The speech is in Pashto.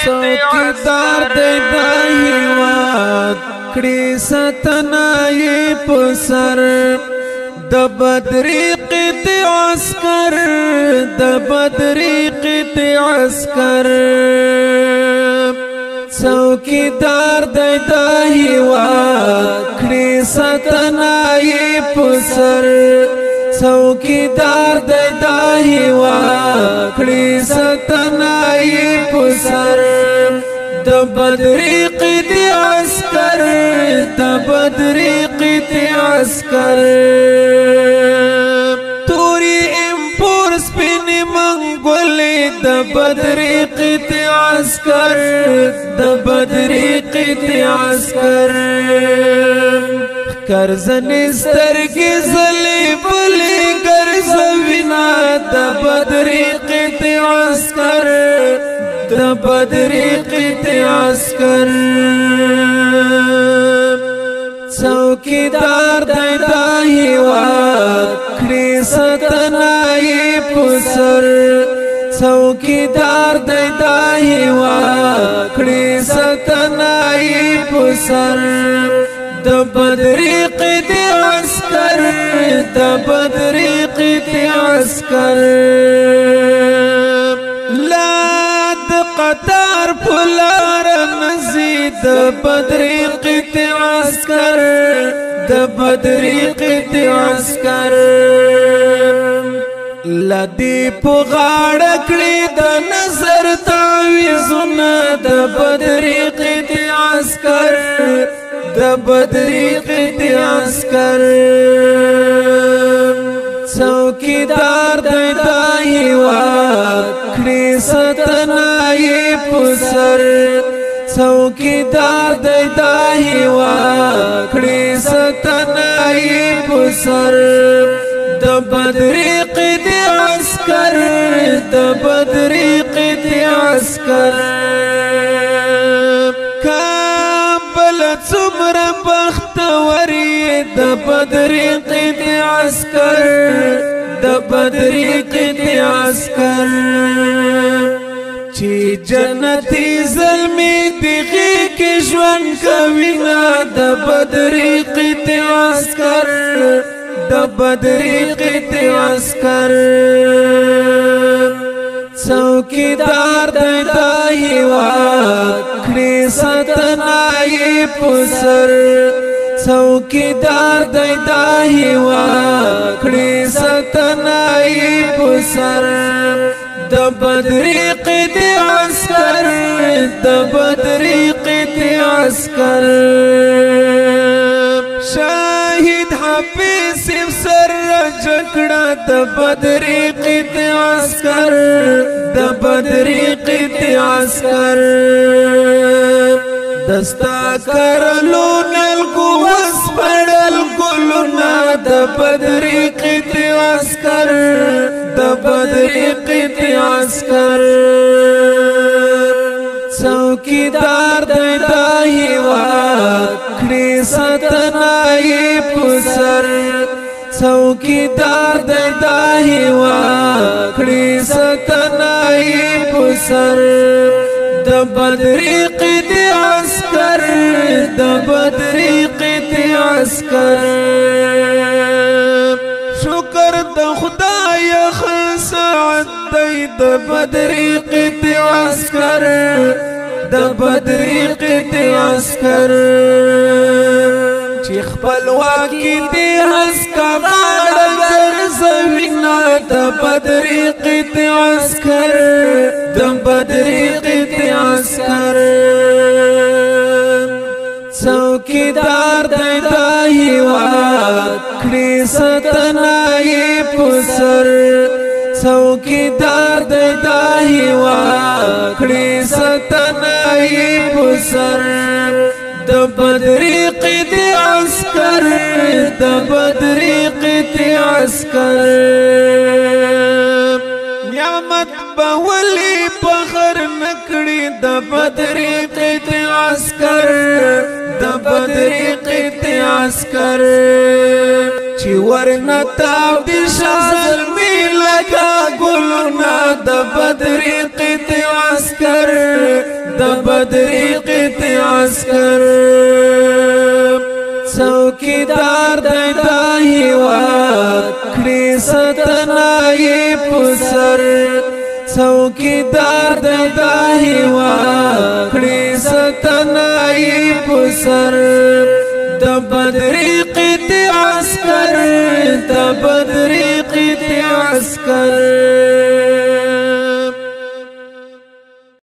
څوکیدار دی د هیواد کړي ستنای پسر د بدرې قطع عسكر د بدرې قطع عسكر څوکیدار دی د هیواد کړي ستنای پسر څوکیدار دی د هیواد کړي ستنای پسر د بدرې قطع عسكر د بدرې قطع عسكر توري امپور سپینې منګولې د بدرې قطع عسكر د بدرې قطع عسكر کرزنې سترګې زلې بلې ګرځوینا د بدرې قطع عسكر د بدرې قطع عسكر څوکیدار دی د هیواد کړي ستنای پسر څوکیدار دی د هیواد کړي ستنای پسر د بدرې قطع عسكر د بدرې قطع عسكر قطار پلار مزید بدرې قطع عسكر د بدرې قطع عسكر لدی په غاړه کړې د نظر تعویذونه د بدرې قطع عسكر د بدرې قطع عسكر څوکیدار دی د هیواد کړي ستنای پسر څوکیدار دی د هیواد کړي ستنای پسر د بدرې قطع عسكر د بدرې قطع عسكر کابل څومره بختوري د بدرې قطع عسكر د بدرې قطع عسكر چې جنتي زلمي دغه کې ژوند کوي نه د بدرې قطع عسكر د بدرې قطع عسكر څوکیدار دی د هیواد کړي ستنای پسر څوکیدار دی د هیواد کړي ستنای پسر د بدرې قطع عسكر د بدرې قطع عسكر شاهد حافظ سر جګړه د بدرې قطع عسكر د بدرې قطع عسكر دستا کرلو نلګو وسپړل ګلونه د بدرې قطع عسكر د بدرې قطع عسكر څوکیدار دی د هیواد کړي ستنای پسر څوکیدار دی د هیواد کړي ستنای پسر د بدرې قطع عسكر د بدرې قطع عسكر شکر د خدای خسعد دی د بدرې قطع عسكر د بدرې قطع عسكر چې خپلواکي دې هسکا غاړه ګرځوینا د بدرې قطع عسكر د بدرې قطع عسكر څوکیدار دی د هیواد کړي ستنای پسر څوکیدار دی د هیواد کړي ستنای پسر د بدرې قطع عسكر د بدرې قطع عسكر نعمت بولی فخر نکړي د بدرې قطع عسكر د بدرې قطع عسكر چې ورنه تاو دي شازل می لګا بدری قطع عسکر د بدری قطع عسکر څوکیدار د هیواد کړي ستنای پسر څوکیدار د هیواد کړي ستنای پسر د بدری قطع عسکر د بدری قطع عسکر